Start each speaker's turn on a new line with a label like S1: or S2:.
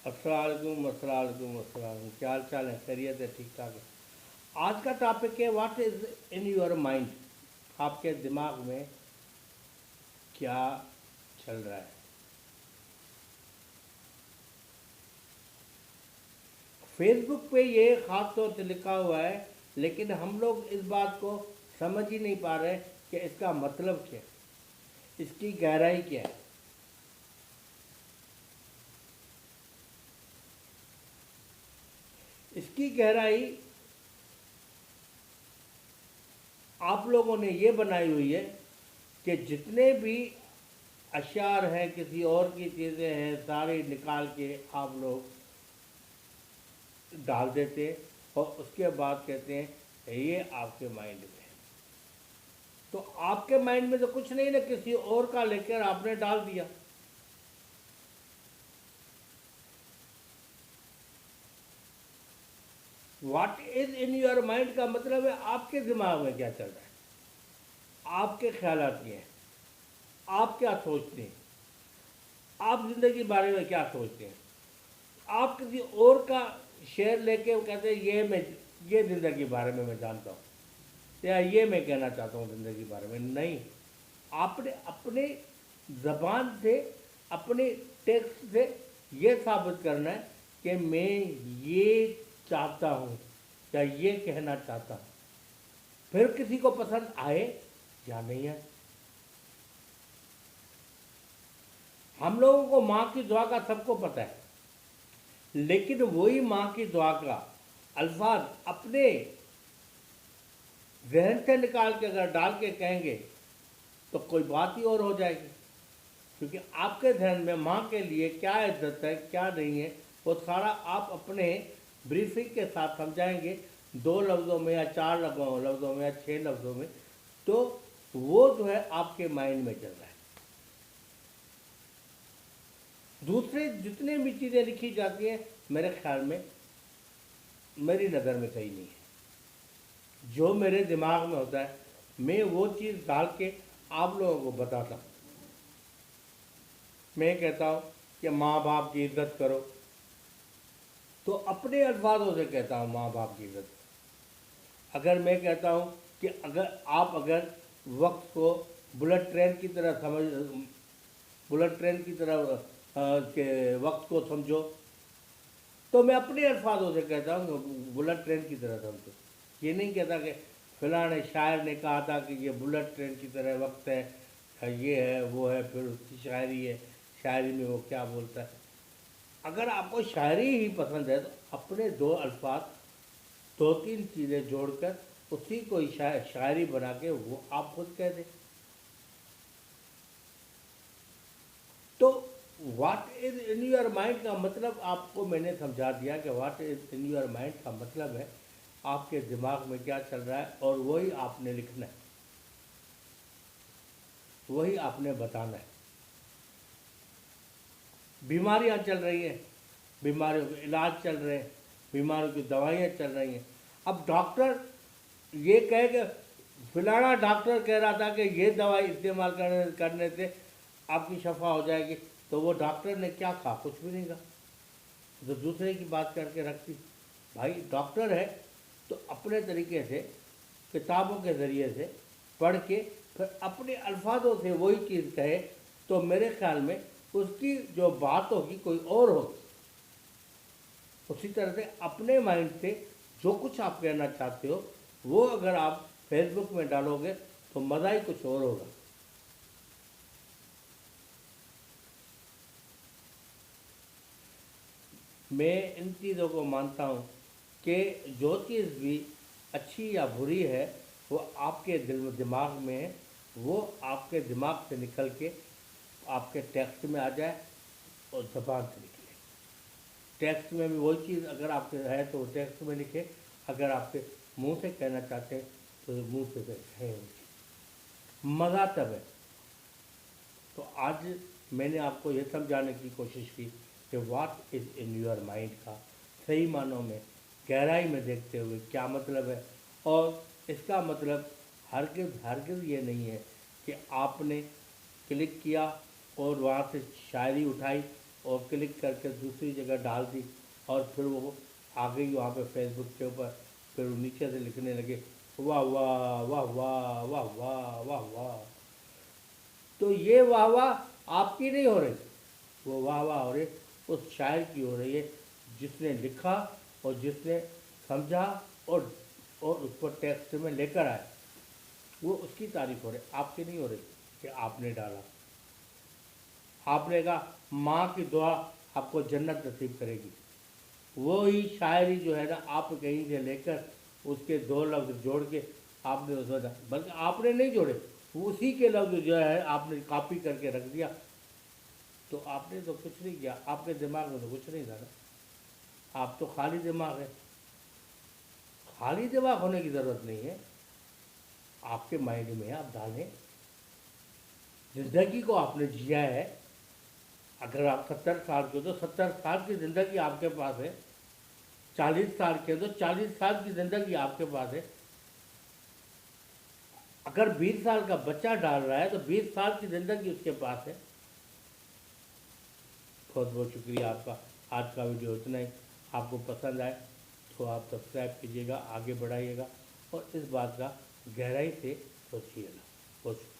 S1: अस्सलाम। क्या हाल चाल है? खैरियत है? ठीक ठाक है। आज का टॉपिक है what is in your mind. आपके दिमाग में क्या चल रहा है? फेसबुक पे ये ख़ास तौर से लिखा हुआ है, लेकिन हम लोग इस बात को समझ ही नहीं पा रहे कि इसका मतलब क्या है, इसकी गहराई क्या है। इसकी गहराई आप लोगों ने ये बनाई हुई है कि जितने भी अशार हैं, किसी और की चीज़ें हैं, सारे निकाल के आप लोग डाल देते हैं और उसके बाद कहते हैं ये आपके माइंड में है। तो आपके माइंड में तो कुछ नहीं ना, किसी और का लेकर आपने डाल दिया। What is in your mind का मतलब है आपके दिमाग में क्या चल रहा है, आपके ख्यालात क्या हैं, आप क्या सोचते हैं, आप जिंदगी के बारे में क्या सोचते हैं। आप किसी और का शेयर लेके कहते हैं ये जिंदगी के बारे में मैं जानता हूँ, या ये मैं कहना चाहता हूँ ज़िंदगी के बारे में। नहीं, आपने अपने ज़बान से, अपने टेक्स्ट से ये साबित करना है कि मैं ये चाहता हूँ या ये कहना चाहता हूँ, फिर किसी को पसंद आए या नहीं आए। हम लोगों को माँ की दुआ का सबको पता है, लेकिन वही माँ की दुआ का अल्फाज अपने जहन से निकाल के अगर डाल के कहेंगे तो कोई बात ही और हो जाएगी। क्योंकि आपके ध्यान में माँ के लिए क्या इज्जत है, क्या नहीं है, वो सारा आप अपने ब्रीफिंग के साथ समझाएंगे, 2 लफ्ज़ों में या 4 लफ्ज़ों में या 6 लफ्ज़ों में। तो वो जो है आपके माइंड में चल रहा है। दूसरे जितने भी चीज़ें लिखी जाती हैं, मेरे ख्याल में, मेरी नज़र में सही नहीं है। जो मेरे दिमाग में होता है, मैं वो चीज़ डाल के आप लोगों को बताता हूँ। मैं कहता हूँ कि माँ बाप की इज्जत करो, तो अपने अल्फाजों से कहता हूँ माँ बाप की इज्जत। अगर मैं कहता हूँ कि अगर वक्त को बुलेट ट्रेन की तरह समझ, बुलेट ट्रेन की तरह के वक्त को समझो, तो मैं अपने अल्फाजों से कहता हूँ बुलेट ट्रेन की तरह समझो। ये नहीं कहता कि फलाने शायर ने कहा था कि ये बुलेट ट्रेन की तरह वक्त है, ये है वो है, फिर उसकी शायरी है, शायरी में वो क्या बोलता है। अगर आपको शायरी ही पसंद है तो अपने 2 अल्फाज, 2-3 चीज़ें जोड़कर उसी को ही शायरी बना के वो आप खुद कह दें। तो what is in your mind का मतलब आपको मैंने समझा दिया कि what is in your mind का मतलब है आपके दिमाग में क्या चल रहा है, और वही आपने लिखना है, वही आपने बताना है। बीमारियां चल रही हैं, बीमारियों के इलाज चल रहे हैं, बीमारियों की दवाइयाँ चल रही हैं। अब डॉक्टर ये कहे कि फलाना डॉक्टर कह रहा था कि ये दवाई इस्तेमाल करने से आपकी शफा हो जाएगी, तो वो डॉक्टर ने क्या कहा? कुछ भी नहीं कहा, तो दूसरे की बात करके रखती। भाई डॉक्टर है तो अपने तरीके से किताबों के ज़रिए से पढ़ के फिर अपने अल्फाजों से वही चीज़ कहे, तो मेरे ख्याल में उसकी जो बात होगी कोई और होगी। उसी तरह से अपने माइंड से जो कुछ आप कहना चाहते हो, वो अगर आप फेसबुक में डालोगे तो मज़ा ही कुछ और होगा। मैं इन चीज़ों को मानता हूँ कि जो चीज़ भी अच्छी या बुरी है वो आपके दिमाग में है, वो आपके दिमाग से निकल के आपके टेक्स्ट में आ जाए और ज़बान से निकले। टेक्स्ट में भी वही चीज़ अगर आपके है तो वो टेक्स्ट में लिखे, अगर आपके मुंह से कहना चाहते हैं तो मुंह से कहें। वो चीज़ मज़ा तब है। तो आज मैंने आपको ये समझाने की कोशिश की कि what is in your mind का सही मानों में, गहराई में देखते हुए क्या मतलब है। और इसका मतलब हरगिज़ ये नहीं है कि आपने क्लिक किया और वहाँ से शायरी उठाई और क्लिक करके दूसरी जगह डाल दी और फिर वो आ गई वहाँ पे फेसबुक के ऊपर। फिर वो नीचे से लिखने लगे वाह वाह वाह वाह वाह वाह वाह वाह। तो ये वाह वाह आपकी नहीं हो रही, वो वाह वाह हो रही उस शायर की हो रही है जिसने लिखा और जिसने समझा और उस पर टेक्स्ट में लेकर आए, वो उसकी तारीफ हो रही, आपकी नहीं हो रही कि आपने डाला। आपने कहा माँ की दुआ आपको जन्नत नसीब करेगी, वो ही शायरी जो है ना आप कहीं से लेकर उसके दो लफ्ज़ जोड़ के आपने उसमें बल्कि आपने नहीं जोड़े, उसी के लफ्ज़ जो है आपने कॉपी करके रख दिया। तो आपने तो कुछ नहीं किया, आपके दिमाग में तो कुछ नहीं था ना, आप तो खाली दिमाग है। खाली दिमाग होने की ज़रूरत नहीं है, आपके माइंड में आप डालें, ज़िंदगी को आपने जिया है। अगर आप 70 साल के हो तो 70 साल की ज़िंदगी आपके पास है, 40 साल के हो तो 40 साल की ज़िंदगी आपके पास है। अगर 20 साल का बच्चा डाल रहा है तो 20 साल की ज़िंदगी उसके पास है। बहुत बहुत शुक्रिया आपका। आज का वीडियो इतना ही। आपको पसंद आए तो आप सब्सक्राइब कीजिएगा, आगे बढ़ाइएगा और इस बात का गहराई से सोचिएगा। बहुत शुक्रिया।